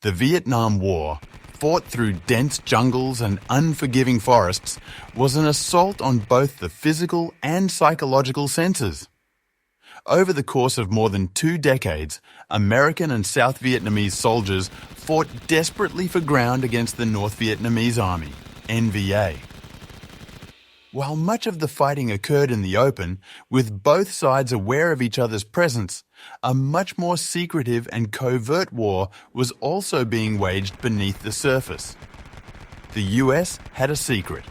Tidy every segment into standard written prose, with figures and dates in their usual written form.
The Vietnam War, fought through dense jungles and unforgiving forests, was an assault on both the physical and psychological senses. Over the course of more than 2 decades, American and South Vietnamese soldiers fought desperately for ground against the North Vietnamese Army, NVA. While much of the fighting occurred in the open, with both sides aware of each other's presence, a much more secretive and covert war was also being waged beneath the surface. The US had a secret: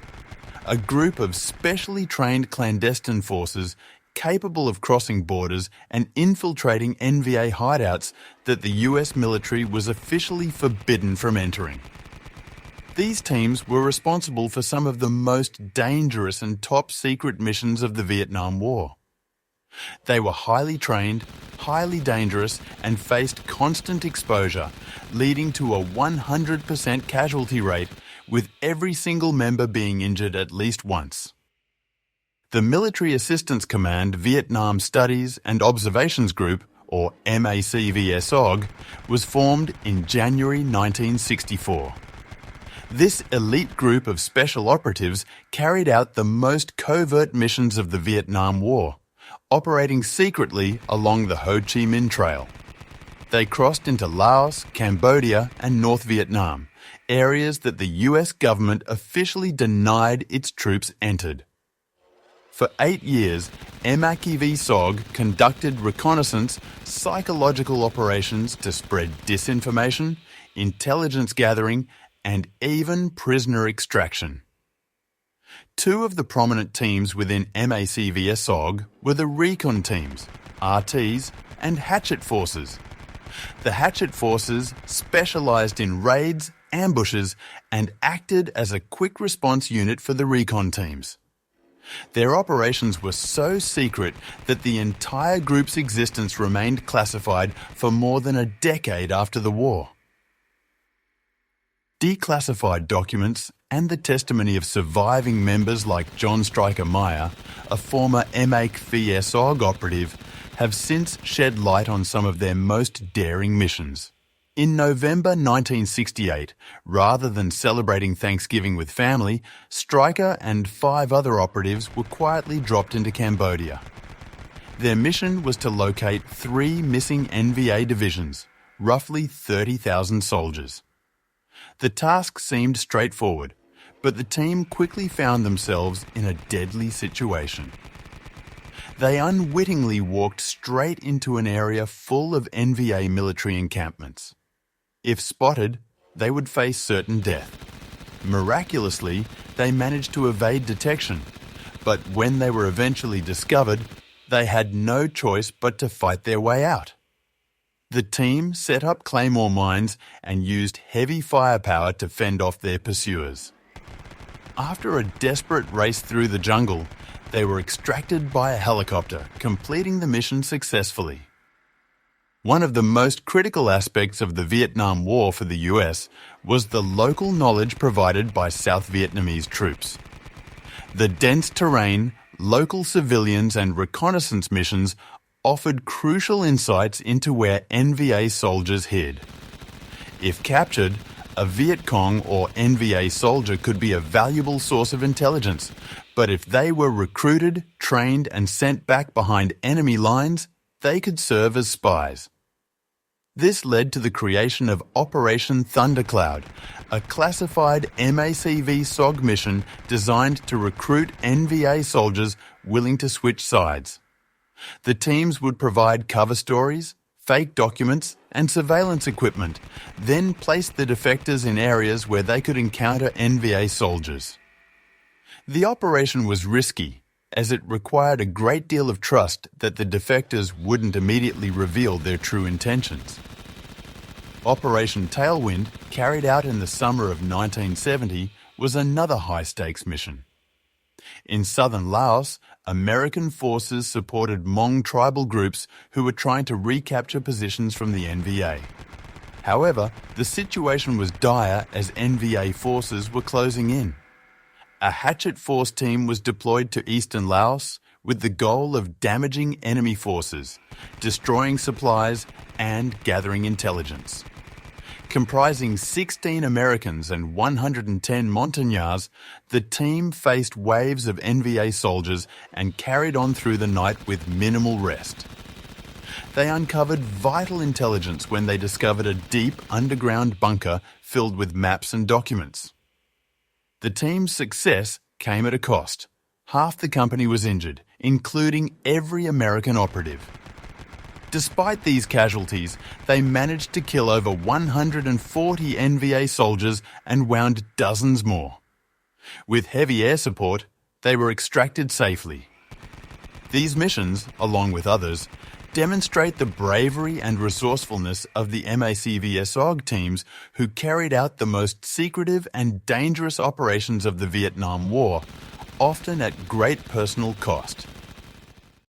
a group of specially trained clandestine forces capable of crossing borders and infiltrating NVA hideouts that the US military was officially forbidden from entering. These teams were responsible for some of the most dangerous and top-secret missions of the Vietnam War. They were highly trained, highly dangerous, and faced constant exposure, leading to a 100% casualty rate, with every single member being injured at least once. The Military Assistance Command Vietnam Studies and Observations Group, or MACV-SOG, was formed in January 1964. This elite group of special operatives carried out the most covert missions of the Vietnam War, operating secretly along the Ho Chi Minh Trail. They crossed into Laos, Cambodia, and North Vietnam, areas that the US government officially denied its troops entered. For 8 years, MACV-SOG conducted reconnaissance, psychological operations to spread disinformation, intelligence gathering, and even prisoner extraction. 2 of the prominent teams within MACV-SOG were the recon teams, RTs, and hatchet forces. The hatchet forces specialized in raids, ambushes, and acted as a quick response unit for the recon teams. Their operations were so secret that the entire group's existence remained classified for more than a decade after the war. Declassified documents and the testimony of surviving members like John Stryker Meyer, a former MACV-SOG operative, have since shed light on some of their most daring missions. In November 1968, rather than celebrating Thanksgiving with family, Stryker and 5 other operatives were quietly dropped into Cambodia. Their mission was to locate 3 missing NVA divisions, roughly 30,000 soldiers. The task seemed straightforward, but the team quickly found themselves in a deadly situation. They unwittingly walked straight into an area full of NVA military encampments. If spotted, they would face certain death. Miraculously, they managed to evade detection, but when they were eventually discovered, they had no choice but to fight their way out. The team set up claymore mines and used heavy firepower to fend off their pursuers. After a desperate race through the jungle, they were extracted by a helicopter, completing the mission successfully. One of the most critical aspects of the Vietnam War for the US was the local knowledge provided by South Vietnamese troops. The dense terrain, local civilians, and reconnaissance missions offered crucial insights into where NVA soldiers hid. If captured, a Viet Cong or NVA soldier could be a valuable source of intelligence, but if they were recruited, trained, and sent back behind enemy lines, they could serve as spies. This led to the creation of Operation Thundercloud, a classified MACV-SOG mission designed to recruit NVA soldiers willing to switch sides. The teams would provide cover stories, fake documents, and surveillance equipment, then place the defectors in areas where they could encounter NVA soldiers. The operation was risky, as it required a great deal of trust that the defectors wouldn't immediately reveal their true intentions. Operation Tailwind, carried out in the summer of 1970, was another high-stakes mission. In southern Laos, American forces supported Hmong tribal groups who were trying to recapture positions from the NVA. However, the situation was dire as NVA forces were closing in. A hatchet force team was deployed to eastern Laos with the goal of damaging enemy forces, destroying supplies, and gathering intelligence. Comprising 16 Americans and 110 Montagnards, the team faced waves of NVA soldiers and carried on through the night with minimal rest. They uncovered vital intelligence when they discovered a deep underground bunker filled with maps and documents. The team's success came at a cost. Half the company was injured, including every American operative. Despite these casualties, they managed to kill over 140 NVA soldiers and wound dozens more. With heavy air support, they were extracted safely. These missions, along with others, demonstrate the bravery and resourcefulness of the MACV-SOG teams who carried out the most secretive and dangerous operations of the Vietnam War, often at great personal cost.